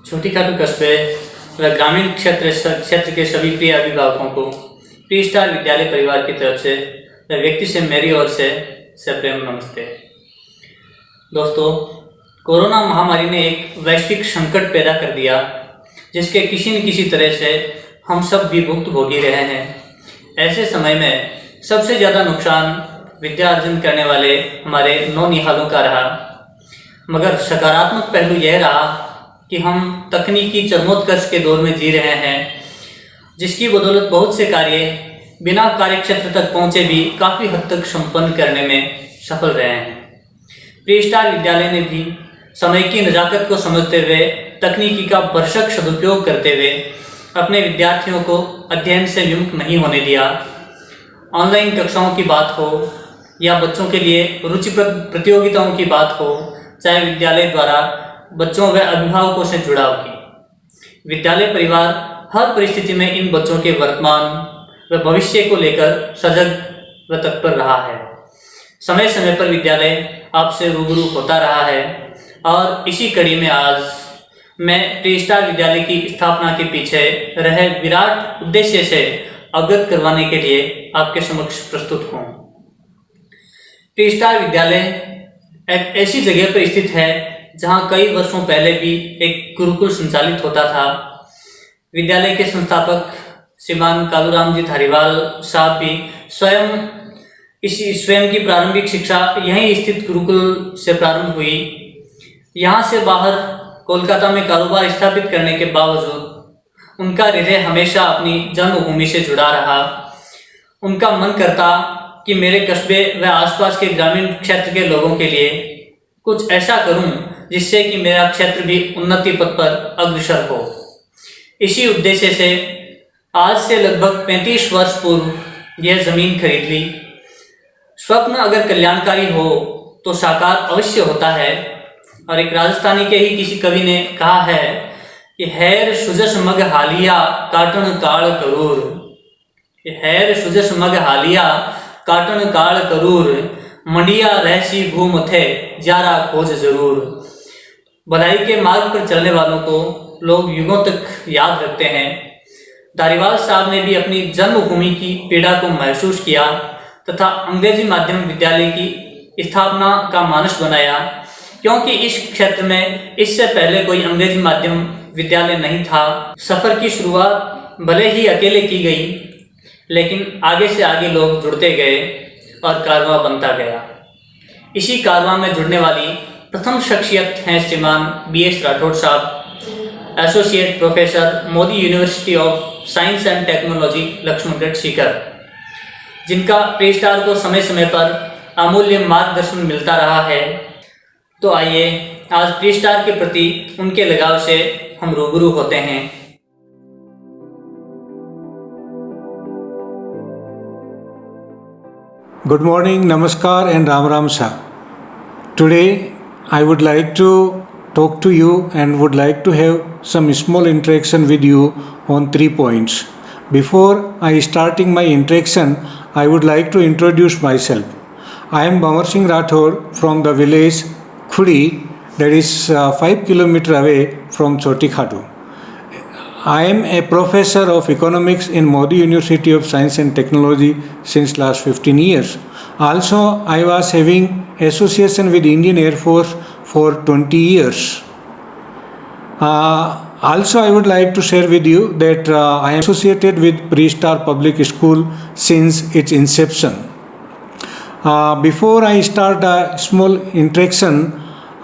छोटी खाटू कस्बे व ग्रामीण क्षेत्र के सभी प्रिय अभिभावकों को प्री स्टार विद्यालय परिवार की तरफ से व व्यक्ति से मेरी ओर से सप्रेम नमस्ते। दोस्तों, कोरोना महामारी ने एक वैश्विक संकट पैदा कर दिया जिसके किसी न किसी तरह से हम सब भी भुक्तभोगी रहे हैं। ऐसे समय में सबसे ज़्यादा नुकसान विद्या अर्जन करने वाले हमारे नौनिहालों का रहा, मगर सकारात्मक पहलू यह रहा कि हम तकनीकी चरमोत्कर्ष के दौर में जी रहे हैं, जिसकी बदौलत बहुत से कार्य बिना कार्यक्षेत्र तक पहुँचे भी काफ़ी हद तक संपन्न करने में सफल रहे हैं। प्री स्टार विद्यालय ने भी समय की नज़ाकत को समझते हुए तकनीकी का भरसक सदुपयोग करते हुए अपने विद्यार्थियों को अध्ययन से विमुख नहीं होने दिया। ऑनलाइन कक्षाओं की बात हो या बच्चों के लिए रुचिप्रद प्रतियोगिताओं की बात हो, चाहे विद्यालय द्वारा बच्चों व अभिभावकों से जुड़ाव की, विद्यालय परिवार हर परिस्थिति में इन बच्चों के वर्तमान व भविष्य को लेकर सजग व तत्पर रहा है। समय समय पर विद्यालय आपसे रूबरू होता रहा है और इसी कड़ी में आज मैं प्री स्टार विद्यालय की स्थापना के पीछे रहे विराट उद्देश्य से अवगत करवाने के लिए आपके समक्ष प्रस्तुत हूँ। प्री स्टार विद्यालय एक ऐसी जगह पर स्थित है जहाँ कई वर्षों पहले भी एक गुरुकुल संचालित होता था। विद्यालय के संस्थापक श्रीमान कालूराम जी धारीवाल साहब भी स्वयं की प्रारंभिक शिक्षा यहीं स्थित गुरुकुल से प्रारंभ हुई। यहाँ से बाहर कोलकाता में कारोबार स्थापित करने के बावजूद उनका हृदय हमेशा अपनी जन्मभूमि से जुड़ा रहा। उनका मन करता कि मेरे कस्बे व आसपास के ग्रामीण क्षेत्र के लोगों के लिए कुछ ऐसा करूं जिससे कि मेरा क्षेत्र भी उन्नति पथ पर अग्रसर हो। इसी उद्देश्य से आज से लगभग 35 वर्ष पूर्व यह जमीन खरीद ली। स्वप्न अगर कल्याणकारी हो तो साकार अवश्य होता है, और एक राजस्थानी के ही किसी कवि ने कहा है कि हैर सुजस मग हालिया काटन काल करूर, हैर सुजस मग हालिया काटन काल करूर, मंडिया रहसी घूम थे जारा खोज जरूर। भलाई के मार्ग पर चलने वालों को लोग युगों तक याद रखते हैं। धारीवाल साहब ने भी अपनी जन्मभूमि की पीड़ा को महसूस किया तथा अंग्रेजी माध्यम विद्यालय की स्थापना का मानस बनाया, क्योंकि इस क्षेत्र में इससे पहले कोई अंग्रेजी माध्यम विद्यालय नहीं था। सफ़र की शुरुआत भले ही अकेले की गई, लेकिन आगे से आगे लोग जुड़ते गए और कारवां बनता गया। इसी कारवां में जुड़ने वाली प्रथम शख्सियत हैं श्रीमान BS Rathore sahab, associate professor, Modi university of science and technology, Lakshmangarh Sikar, जिनका प्री स्टार को समय समय पर अमूल्य मार्गदर्शन मिलता रहा है। तो आइए आज प्री स्टार के प्रति उनके लगाव से हम रूबरू होते हैं। Good morning, Namaskar and Ram Ram Sha. Today I would like to talk to you and would like to have some small interaction with you on 3 points. Before I starting my interaction, I would like to introduce myself. I am Bamar Singh Rathod from the village Khudi, that is 5 km away from Choti Khatu. I am a professor of economics in Modi University of Science and Technology since last 15 years. Also, I was having association with Indian Air Force for 20 years. Also, I would like to share with you that I am associated with Pre-Star Public School since its inception. Before I start a small interaction,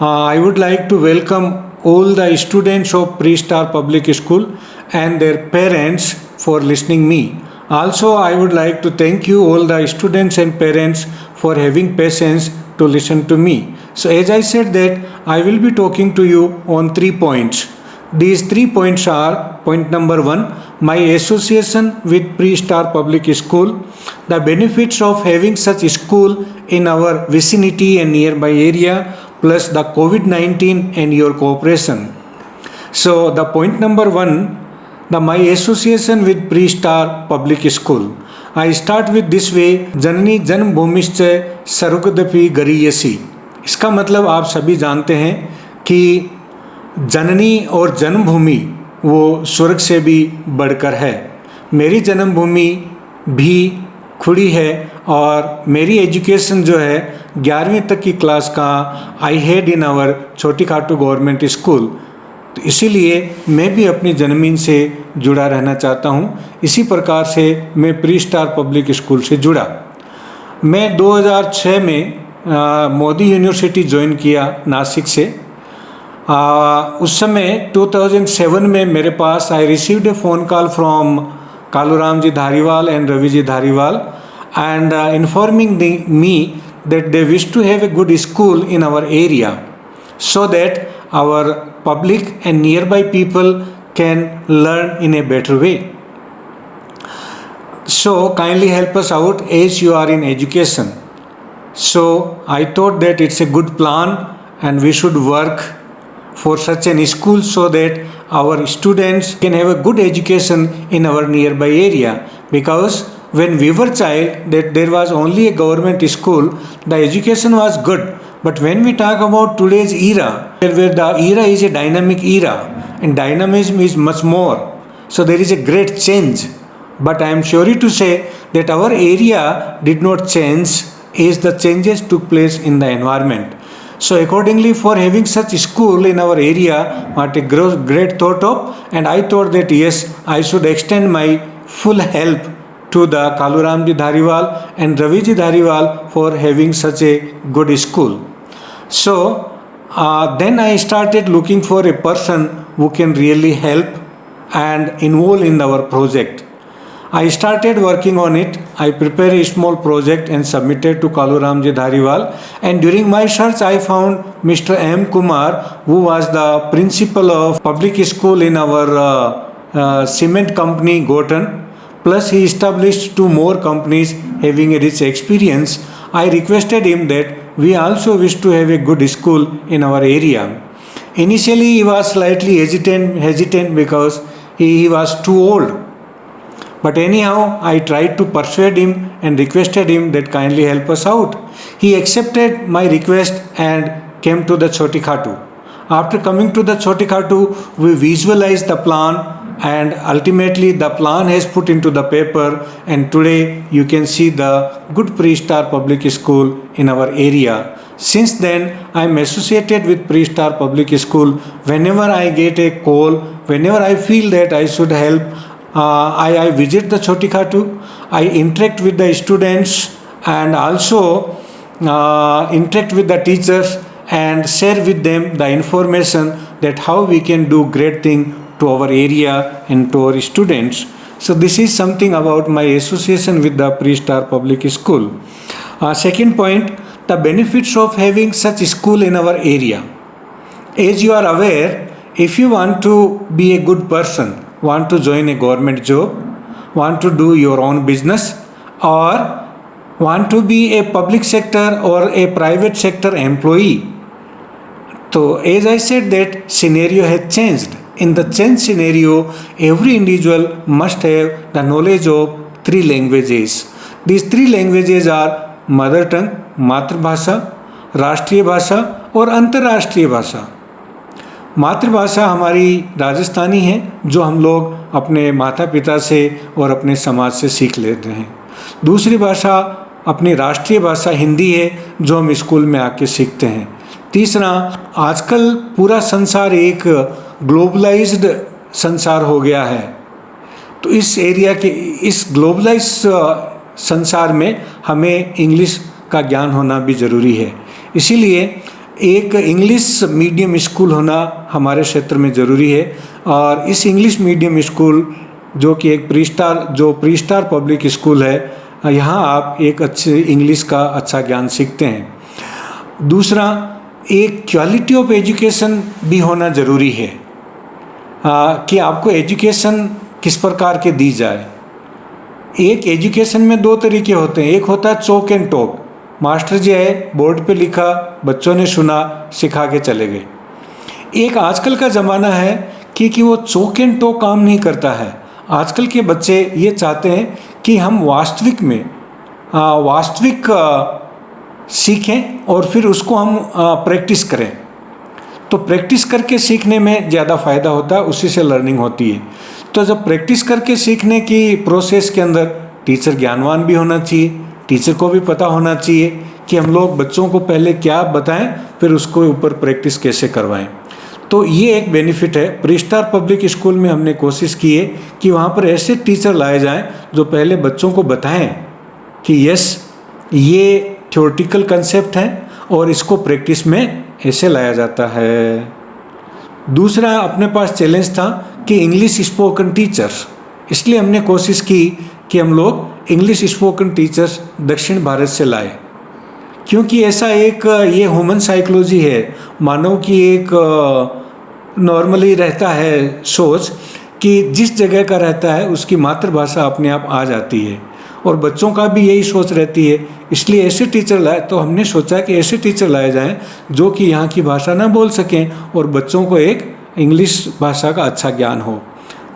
I would like to welcome all the students of Pre-Star Public School and their parents for listening me. Also, I would like to thank you all the students and parents for having patience to listen to me. So as I said that I will be talking to you on 3 points. These 3 points are: point number 1, my association with Pre-Star Public School, the benefits of having such school in our vicinity and nearby area, plus the COVID-19 and your cooperation. So the point number 1, my association with Pre-Star Public School. I start with this way: जननी जन्मभूमिश्च सर्वगदपि गरीयसी। इसका मतलब आप सभी जानते हैं कि जननी और जन्मभूमि वो स्वर्ग से भी बढ़कर है। मेरी जन्मभूमि भी खुड़ी है और मेरी एजुकेशन जो है 11वीं तक की क्लास का आई हैड इन आवर छोटी खाटू गवर्नमेंट स्कूल। तो इसीलिए मैं भी अपनी जन्मभूमि से जुड़ा रहना चाहता हूँ। इसी प्रकार से मैं प्री स्टार पब्लिक स्कूल से जुड़ा। मैं 2006 में मोदी यूनिवर्सिटी ज्वाइन किया नासिक से। उस समय 2007 में मेरे पास I received a phone call from Kaluram ji Dhariwal and Ravi ji Dhariwal and informing me that they wish to have a good school in our area so that our public and nearby people can learn in a better way. So kindly help us out as you are in education. So I thought that it's a good plan and we should work for such an school so that our students can have a good education in our nearby area, because when we were child that there was only a government school, the education was good. But when we talk about today's era, where the era is a dynamic era and dynamism is much more, so there is a great change. But I am sorry to say that our area did not change as the changes took place in the environment. So accordingly, for having such school in our area, what a great thought of, and I thought that yes, I should extend my full help to the Kaluramji Dhariwal and Raviji Dhariwal for having such a good school. So then I started looking for a person who can really help and involve in our project. I started working on it. I prepared a small project and submitted to Kaluramji Dhariwal, and during my search I found Mr. M. Kumar, who was the principal of public school in our cement company Gotan. Plus he established 2 more companies having a rich experience. I requested him that we also wish to have a good school in our area. Initially he was slightly hesitant because he was too old. But anyhow, I tried to persuade him and requested him that kindly help us out. He accepted my request and came to the Choti Khatu. After coming to the Choti Khatu, we visualized the plan, and ultimately the plan has put into the paper, and today you can see the good Pre-Star Public School in our area. Since then I am associated with Pre-Star Public School. Whenever I get a call, whenever I feel that I should help, I visit the Choti Khatu. I interact with the students and also interact with the teachers and share with them the information that how we can do great thing to our area and to our students. So this is something about my association with the Pre-Star Public School. Second point, the benefits of having such school in our area. As you are aware, if you want to be a good person, want to join a government job, want to do your own business, or want to be a public sector or a private sector employee. So as I said, that scenario has changed. In the changed scenario, every individual must have the knowledge of 3 languages. These 3 languages are mother tongue, मातृभाषा, राष्ट्रीय भाषा और अंतर्राष्ट्रीय भाषा। मातृभाषा हमारी राजस्थानी है, जो हम लोग अपने माता पिता से और अपने समाज से सीख लेते हैं। दूसरी भाषा अपनी राष्ट्रीय भाषा हिंदी है, जो हम स्कूल में आके सीखते हैं। तीसरा, आजकल पूरा संसार एक ग्लोबलाइज्ड संसार हो गया है, तो इस एरिया के इस ग्लोबलाइज्ड संसार में हमें इंग्लिश का ज्ञान होना भी ज़रूरी है। इसीलिए एक इंग्लिश मीडियम स्कूल होना हमारे क्षेत्र में ज़रूरी है, और इस इंग्लिश मीडियम स्कूल जो कि एक प्री स्टार पब्लिक स्कूल है, यहाँ आप एक अच्छे इंग्लिश का अच्छा ज्ञान सीखते हैं। दूसरा, एक क्वालिटी ऑफ एजुकेशन भी होना ज़रूरी है, कि आपको एजुकेशन किस प्रकार के दी जाए। एक एजुकेशन में 2 तरीके होते हैं। एक होता है चॉक एंड टॉक, मास्टर जी आए, बोर्ड पे लिखा, बच्चों ने सुना, सिखा के चले गए। एक आजकल का ज़माना है कि वो चॉक एंड टॉक काम नहीं करता है। आजकल के बच्चे ये चाहते हैं कि हम वास्तविक सीखें और फिर उसको हम प्रैक्टिस करें। तो प्रैक्टिस करके सीखने में ज़्यादा फ़ायदा होता है, उसी से लर्निंग होती है। तो जब प्रैक्टिस करके सीखने की प्रोसेस के अंदर टीचर ज्ञानवान भी होना चाहिए, टीचर को भी पता होना चाहिए कि हम लोग बच्चों को पहले क्या बताएं, फिर उसको ऊपर प्रैक्टिस कैसे करवाएं। तो ये एक बेनिफिट है। प्री स्टार पब्लिक स्कूल में हमने कोशिश की है कि वहाँ पर ऐसे टीचर लाए जाएं जो पहले बच्चों को बताएं कि यस, ये थ्योरेटिकल कंसेप्ट है और इसको प्रैक्टिस में ऐसे लाया जाता है। दूसरा अपने पास चैलेंज था कि इंग्लिश स्पोकन टीचर्स, इसलिए हमने कोशिश की कि हम लोग इंग्लिश स्पोकन टीचर्स दक्षिण भारत से लाए, क्योंकि ऐसा एक ये ह्यूमन साइकोलॉजी है, मानव की एक नॉर्मली रहता है सोच कि जिस जगह का रहता है उसकी मातृभाषा अपने आप आ जाती है, और बच्चों का भी यही सोच रहती है। इसलिए ऐसे टीचर लाए, तो हमने सोचा कि ऐसे टीचर लाए जाएं जो कि यहाँ की भाषा ना बोल सकें और बच्चों को एक इंग्लिश भाषा का अच्छा ज्ञान हो।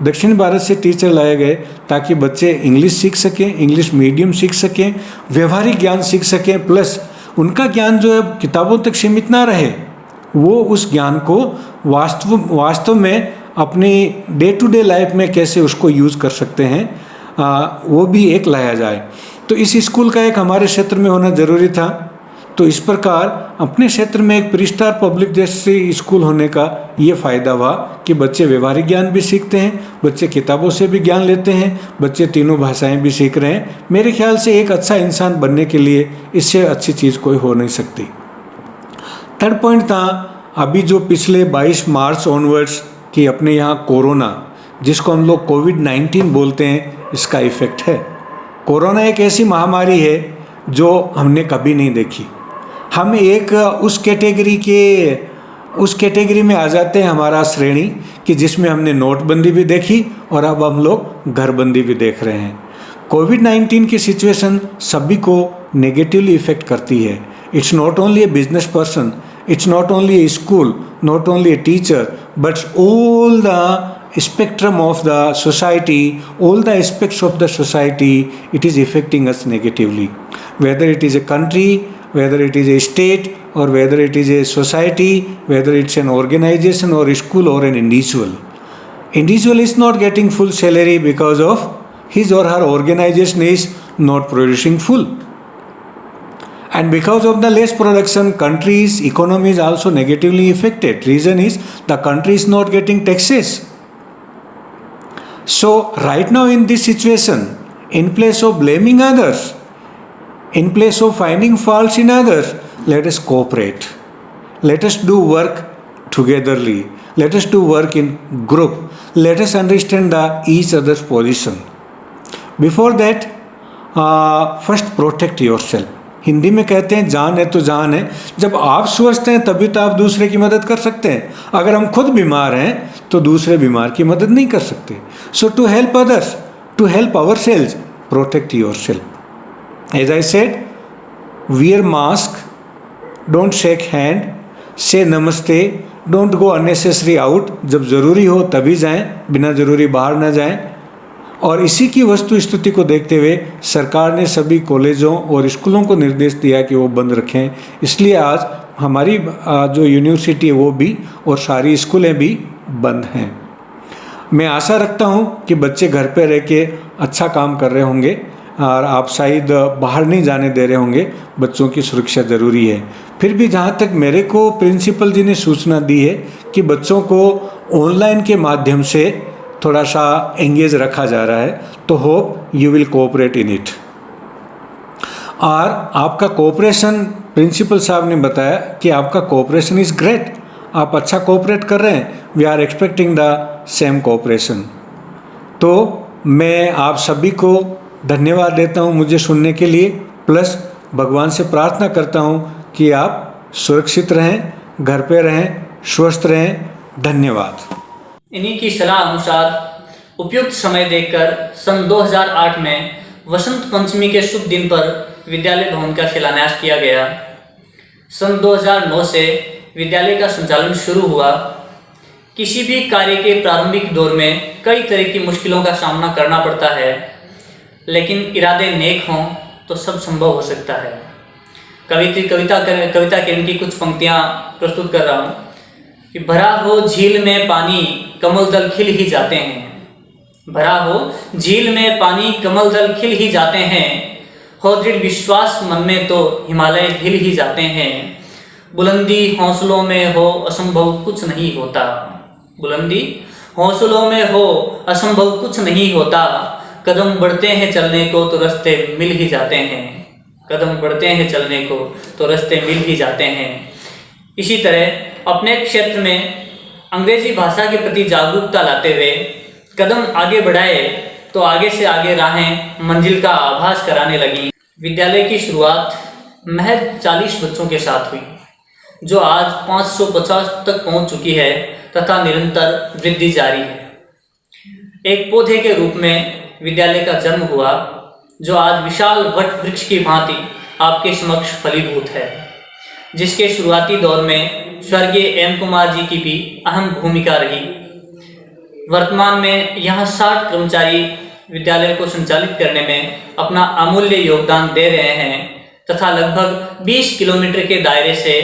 दक्षिण भारत से टीचर लाए गए ताकि बच्चे इंग्लिश सीख सकें, इंग्लिश मीडियम सीख सकें, व्यवहारिक ज्ञान सीख सकें, प्लस उनका ज्ञान जो है किताबों तक सीमित ना रहे, वो उस ज्ञान को वास्तव में अपनी डे टू डे लाइफ में कैसे उसको यूज़ कर सकते हैं, वो भी एक लाया जाए। तो इस स्कूल का एक हमारे क्षेत्र में होना ज़रूरी था। तो इस प्रकार अपने क्षेत्र में एक प्री स्टार पब्लिक जैसे स्कूल होने का ये फ़ायदा हुआ कि बच्चे व्यवहारिक ज्ञान भी सीखते हैं, बच्चे किताबों से भी ज्ञान लेते हैं, बच्चे तीनों भाषाएं भी सीख रहे हैं। मेरे ख्याल से एक अच्छा इंसान बनने के लिए इससे अच्छी चीज़ कोई हो नहीं सकती। थर्ड पॉइंट था, अभी जो पिछले 22 मार्च ऑनवर्ड्स कि अपने यहाँ कोरोना, जिसको हम लोग कोविड-19 बोलते हैं, इसका इफ़ेक्ट है। कोरोना एक ऐसी महामारी है जो हमने कभी नहीं देखी। हम एक उस कैटेगरी में आ जाते हैं, हमारा श्रेणी कि जिसमें हमने नोटबंदी भी देखी और अब हम लोग घरबंदी भी देख रहे हैं। कोविड-19 की सिचुएशन सभी को नेगेटिवली इफ़ेक्ट करती है। It's not only A business person, it's not only a school, not only a teacher, but all the spectrum of the society, all the aspects of the society, it is affecting us negatively. Whether it is a country, whether it is a state, or whether it is a society, whether it's an organization or a school or an individual. Individual is not getting full salary because of his or her organization is not producing full. And because of the less production, country's economy is also negatively affected. Reason is the country is not getting taxes. So right now in this situation, in place of blaming others, in place of finding faults in others, let us cooperate. Let us do work togetherly. Let us do work in group. Let us understand each other's position. Before that, first protect yourself. Hindi में कहते हैं जान है तो जान है। जब आप स्वस्थ हैं तभी तो आप दूसरे की मदद कर सकते हैं। अगर हम खुद बीमार हैं तो दूसरे बीमार की मदद नहीं कर सकते। So to help others, to help ourselves, protect yourself. As I said, wear mask, don't shake hand, say namaste, don't go unnecessary out. जब ज़रूरी हो तभी जाएं, बिना ज़रूरी बाहर ना जाएं। और इसी की वस्तु स्थिति को देखते हुए सरकार ने सभी कॉलेजों और स्कूलों को निर्देश दिया कि वो बंद रखें। इसलिए आज हमारी जो यूनिवर्सिटी है वो भी और सारी स्कूलें भी बंद हैं। मैं आशा रखता हूँ कि बच्चे घर पे रह के अच्छा काम कर रहे होंगे और आप शायद बाहर नहीं जाने दे रहे होंगे। बच्चों की सुरक्षा ज़रूरी है। फिर भी जहाँ तक मेरे को प्रिंसिपल जी ने सूचना दी है कि बच्चों को ऑनलाइन के माध्यम से थोड़ा सा एंगेज रखा जा रहा है, तो hope you will cooperate in it. और आपका कोऑपरेशन, प्रिंसिपल साहब ने बताया कि आपका कोऑपरेशन इज़ ग्रेट, आप अच्छा कोऑपरेट कर रहे हैं। We are expecting the same cooperation. तो मैं आप सभी को धन्यवाद देता हूँ मुझे सुनने के लिए, प्लस भगवान से प्रार्थना करता हूँ कि आप सुरक्षित रहें, घर पे रहें, स्वस्थ रहें। धन्यवाद। इन्हीं की सलाह अनुसार उपयुक्त समय देखकर सन 2008 में वसंत पंचमी के शुभ दिन पर विद्यालय भवन का शिलान्यास किया गया। सन 2009 से विद्यालय का संचालन शुरू हुआ। किसी भी कार्य के प्रारंभिक दौर में कई तरह की मुश्किलों का सामना करना पड़ता है, लेकिन इरादे नेक हों तो सब संभव हो सकता है। कविता किरण की कुछ पंक्तियाँ प्रस्तुत कर रहा हूँ। कि भरा हो झील में पानी कमल दल खिल ही जाते हैं, भरा हो झील में पानी कमल दल खिल ही जाते हैं, हो दृढ़ विश्वास मन में तो हिमालय हिल ही जाते हैं, बुलंदी हौसलों में हो असंभव कुछ नहीं होता, बुलंदी हौसलों में हो असंभव कुछ नहीं होता, कदम बढ़ते हैं चलने को तो रास्ते मिल ही जाते हैं, कदम बढ़ते हैं चलने को तो रास्ते मिल ही जाते हैं। इसी तरह अपने क्षेत्र में अंग्रेजी भाषा के प्रति जागरूकता लाते हुए कदम आगे बढ़ाए तो आगे से आगे राहें मंजिल का आभास कराने लगी। विद्यालय की शुरुआत महज 40 बच्चों के साथ हुई, जो आज 550 तक पहुंच चुकी है तथा निरंतर वृद्धि जारी है। एक पौधे के रूप में विद्यालय का जन्म हुआ, जो आज विशाल वट वृक्ष की भांति आपके समक्ष फलीभूत है, जिसके शुरुआती दौर में स्वर्गीय एम कुमार जी की भी अहम भूमिका रही। वर्तमान में यहाँ 60 कर्मचारी विद्यालय को संचालित करने में अपना अमूल्य योगदान दे रहे हैं तथा लगभग 20 किलोमीटर के दायरे से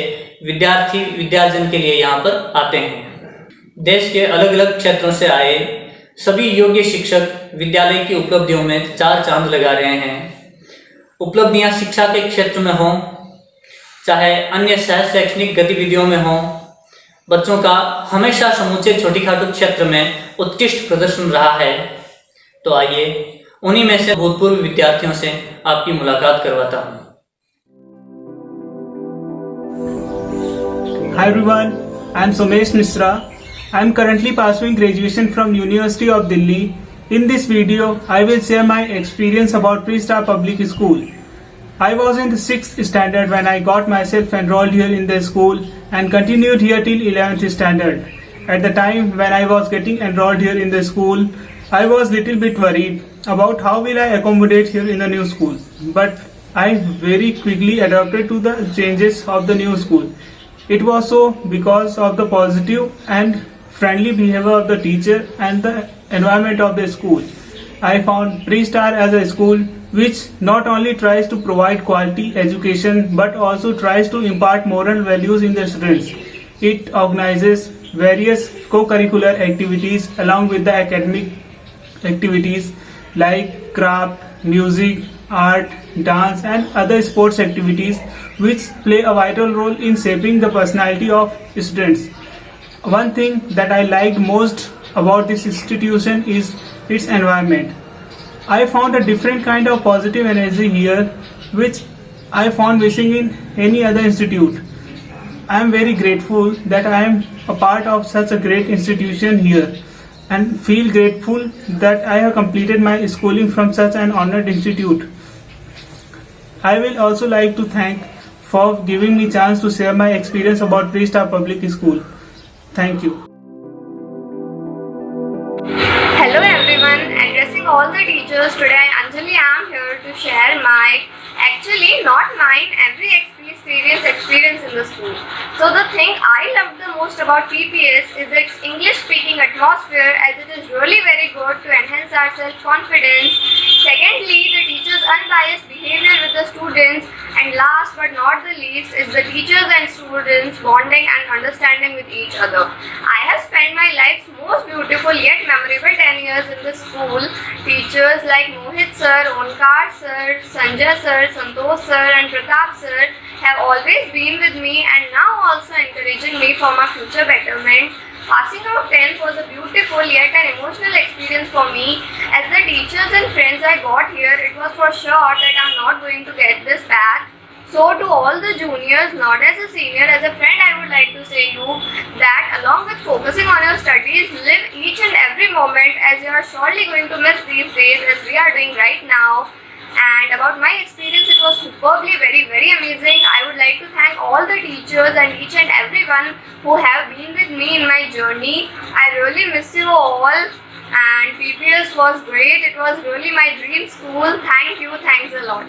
विद्यार्थी विद्यार्जन के लिए यहाँ पर आते हैं। देश के अलग अलग क्षेत्रों से आए सभी योग्य शिक्षक विद्यालय की उपलब्धियों में 4 चांद लगा रहे हैं। उपलब्धियां शिक्षा के क्षेत्र में हों, चाहे अन्य सह शैक्षणिक गतिविधियों में हों, बच्चों का हमेशा समूचे छोटी खाटू क्षेत्र में उत्कृष्ट प्रदर्शन रहा है। तो आइए उन्हीं में से भूतपूर्व विद्यार्थियों से आपकी मुलाकात करवाता हूँ। Hi everyone, I am Somesh Misra. I am currently pursuing graduation from University of Delhi. In this video, I will share my experience about Pre-Star Public School. I was in the 6th standard when I got myself enrolled here in the school and continued here till 11th standard. At the time when I was getting enrolled here in the school, I was little bit worried about how will I accommodate here in the new school. But I very quickly adapted to the changes of the new school. It was so because of the positive and friendly behavior of the teacher and the environment of the school. I found Pre-Star as a school which not only tries to provide quality education but also tries to impart moral values in the students. It organizes various co-curricular activities along with the academic activities like craft, music, art, dance and other sports activities which play a vital role in shaping the personality of students. One thing that I liked most about this institution is its environment. I found a different kind of positive energy here which I found missing in any other institute. I am very grateful that I am a part of such a great institution here and feel grateful that I have completed my schooling from such an honored institute. I will also like to thank for giving me chance to share my experience about Pre-Star Public School. Thank you. Hello everyone, addressing all the teachers today, Anjali am here to share my, actually not mine, every experience in the school. So the thing I loved the most about PPS is its English speaking atmosphere, as it is really very good to enhance our self-confidence. Secondly, the teachers' unbiased behavior with the students, and last but not the least is the teachers and students bonding and understanding with each other. I have spent my life's most beautiful yet memorable 10 years in the school. Teachers like Mohit sir, Onkar sir, Sanjay sir, Santosh sir and Pratap sir have always been with me and now also encouraging me for my future betterment. Passing out 10th was a beautiful yet an emotional experience for me. As the teachers and friends I got here, it was for sure that I'm not going to get this back. So to all the juniors, not as a senior, as a friend, I would like to say you that along with focusing on your studies, live each and every moment, as you are surely going to miss these days as we are doing right now. And about my experience, it was superbly very amazing. I would like to thank all the teachers and each and everyone who have been with me in my journey. I really miss you all, and PPS was great. It was really my dream school. Thank you, thanks a lot.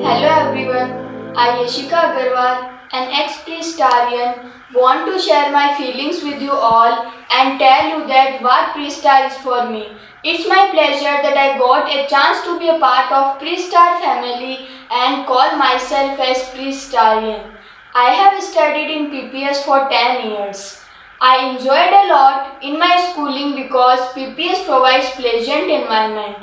Hello everyone, I Yashika Agarwal, an ex-Pre-Starian, want to share my feelings with you all and tell you that what Pre-Star is for me. It's my pleasure that I got a chance to be a part of Pre-Star family and call myself as Pre-Starian. I have studied in PPS for 10 years. I enjoyed a lot in my schooling because PPS provides pleasant environment.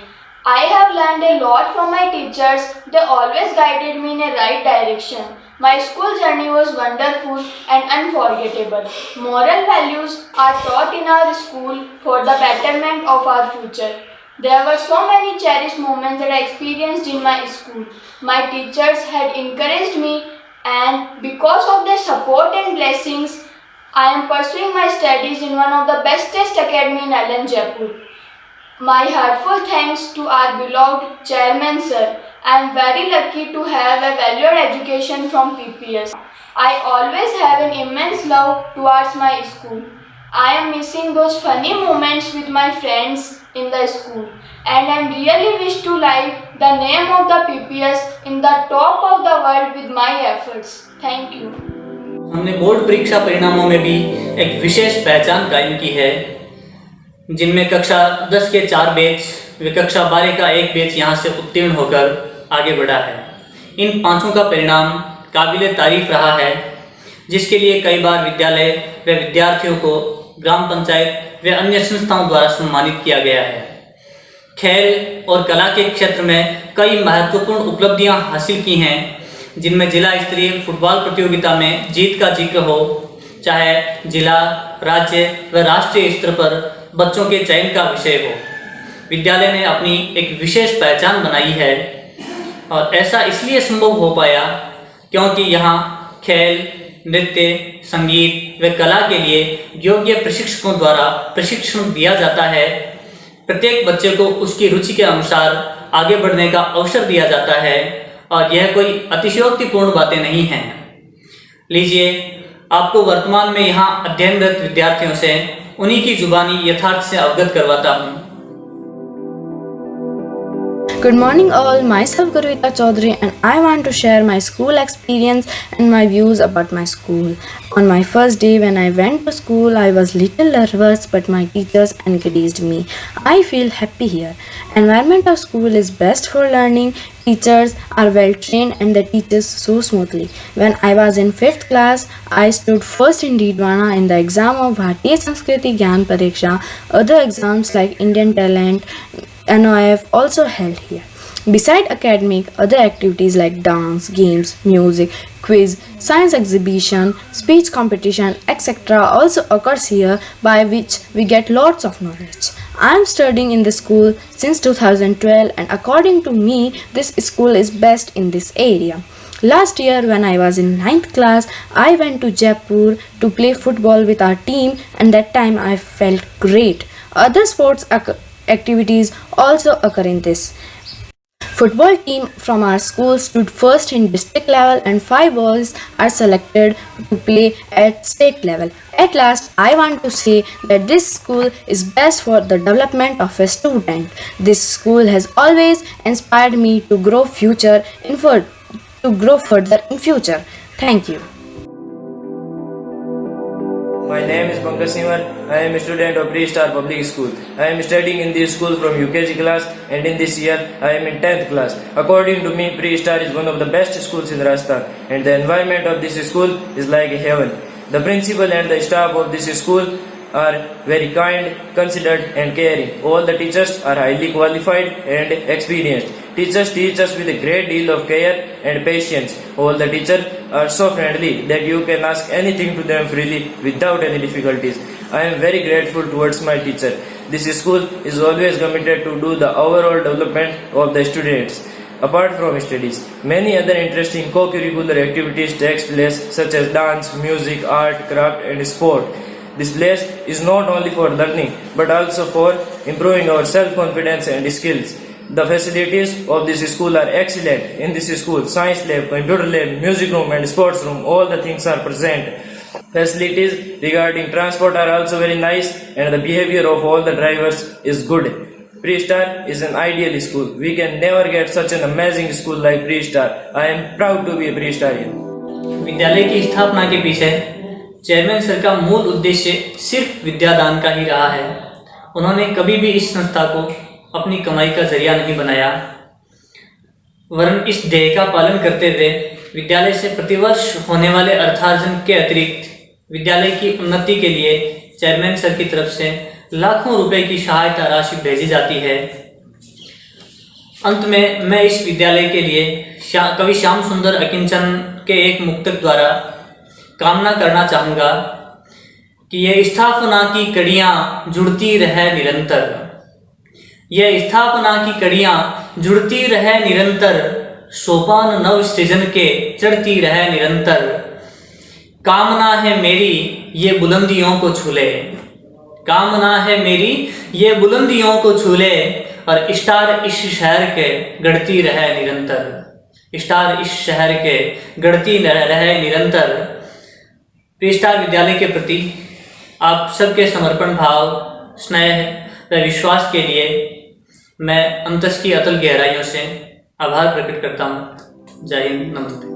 I have learned a lot from my teachers. They always guided me in a right direction. My school journey was wonderful and unforgettable. Moral values are taught in our school for the betterment of our future. There were so many cherished moments that I experienced in my school. My teachers had encouraged me, and because of their support and blessings, I am pursuing my studies in one of the bestest academy in Allen, Jaipur. My heartfelt thanks to our beloved chairman sir. I am very lucky to have a valued education from PPS. I always have an immense love towards my school. I am missing those funny moments with my friends in the school, and I really wish to light the name of the PPS in the top of the world with my efforts. Thank you. हमने board परीक्षा परिणामों में भी एक विशेष पहचान कायम की है, जिनमें कक्षा 10 के 4 बैच व कक्षा 12 का एक बैच यहाँ से उत्तीर्ण होकर आगे बढ़ा है। इन पांचों का परिणाम काबिले तारीफ रहा है, जिसके लिए कई बार विद्यालय व विद्यार्थियों को ग्राम पंचायत व अन्य संस्थाओं द्वारा सम्मानित किया गया है। खेल और कला के क्षेत्र में कई महत्वपूर्ण उपलब्धियां हासिल की हैं, जिनमें जिला स्तरीय फुटबॉल प्रतियोगिता में जीत का जिक्र हो, चाहे जिला, राज्य व राष्ट्रीय स्तर पर बच्चों के चयन का विषय हो। विद्यालय ने अपनी एक विशेष पहचान बनाई है, और ऐसा इसलिए संभव हो पाया क्योंकि यहाँ खेल, नृत्य, संगीत व कला के लिए योग्य प्रशिक्षकों द्वारा प्रशिक्षण दिया जाता है। प्रत्येक बच्चे को उसकी रुचि के अनुसार आगे बढ़ने का अवसर दिया जाता है, और यह कोई अतिशयोक्तिपूर्ण बातें नहीं हैं। लीजिए, आपको वर्तमान में यहाँ अध्ययनरत विद्यार्थियों से उन्हीं की जुबानी यथार्थ से अवगत करवाता हूँ। Good morning all, myself Gurvita Chaudhary, and I want to share my school experience and my views about my school. On my first day when I went to school, I was little nervous, but my teachers encouraged me. I feel happy here. Environment of school is best for learning. Teachers are well trained and they teach us so smoothly. When I was in 5th class, I stood first in Didwana in the exam of Bharatiya Sanskriti Gyan Pariksha. Other exams like Indian Talent, NOIF also held here. Beside academic, other activities like dance, games, music, quiz, science exhibition, speech competition, etc. also occurs here, by which we get lots of knowledge. I am studying in this school since 2012, and according to me, this school is best in this area. Last year when I was in 9th class, I went to Jaipur to play football with our team, and that time I felt great. Other sports activities also occur in this. Football team from our school stood first in district level, and 5 boys are selected to play at state level. At last, I want to say that this school is best for the development of a student. This school has always inspired me to grow further in future. Thank you. My name is Pankaj Simar. I am a student of Pre-Star Public School. I am studying in this school from UKG class, and in this year I am in 10th class. According to me, Pre-Star is one of the best schools in Rajasthan, and the environment of this school is like a heaven. The principal and the staff of this school are very kind, considerate and caring. All the teachers are highly qualified and experienced. Teachers teach us with a great deal of care and patience. All the teachers are so friendly that you can ask anything to them freely without any difficulties. I am very grateful towards my teacher. This school is always committed to do the overall development of the students. Apart from studies, many other interesting co-curricular activities take place, such as dance, music, art, craft and sport. This place is not only for learning but also for improving our self-confidence and skills. The facilities of this school are excellent. In this school, science lab, computer lab, music room and sports room, all the things are present. Facilities regarding transport are also very nice, and the behavior of all the drivers is good. Pre-Star is an ideal school. We can never get such an amazing school like Pre-Star. I am proud to be a Pre-Starian. विद्यालय की स्थापना के पीछे chairman sir का मूल उद्देश्य सिर्फ विद्यादान का ही रहा है। उन्होंने कभी भी इस संस्था को अपनी कमाई का जरिया नहीं बनाया, वरन इस ध्येय का पालन करते हुए विद्यालय से प्रतिवर्ष होने वाले अर्थार्जन के अतिरिक्त विद्यालय की उन्नति के लिए चेयरमैन सर की तरफ से लाखों रुपए की सहायता राशि भेजी जाती है। अंत में मैं इस विद्यालय के लिए कवि श्याम सुंदर अकिंचन के एक मुक्तक द्वारा कामना करना चाहूँगा कि ये स्थापना की कड़ियाँ जुड़ती रहे निरंतर, ये स्थापना की कड़ियाँ जुड़ती रहे निरंतर, सोपान नव सृजन के चढ़ती रहे निरंतर। कामना है मेरी ये बुलंदियों को छूले, कामना है मेरी ये बुलंदियों को छूले, और स्टार इस शहर के गढ़ती रहे निरंतर, स्टार इस शहर के गढ़ती रहे निरंतर। प्री स्टार विद्यालय के प्रति आप सबके समर्पण भाव, स्नेह व विश्वास के लिए मैं अंतस की अतुल गहराइयों से आभार प्रकट करता हूँ। जय हिंद, नमस्ते।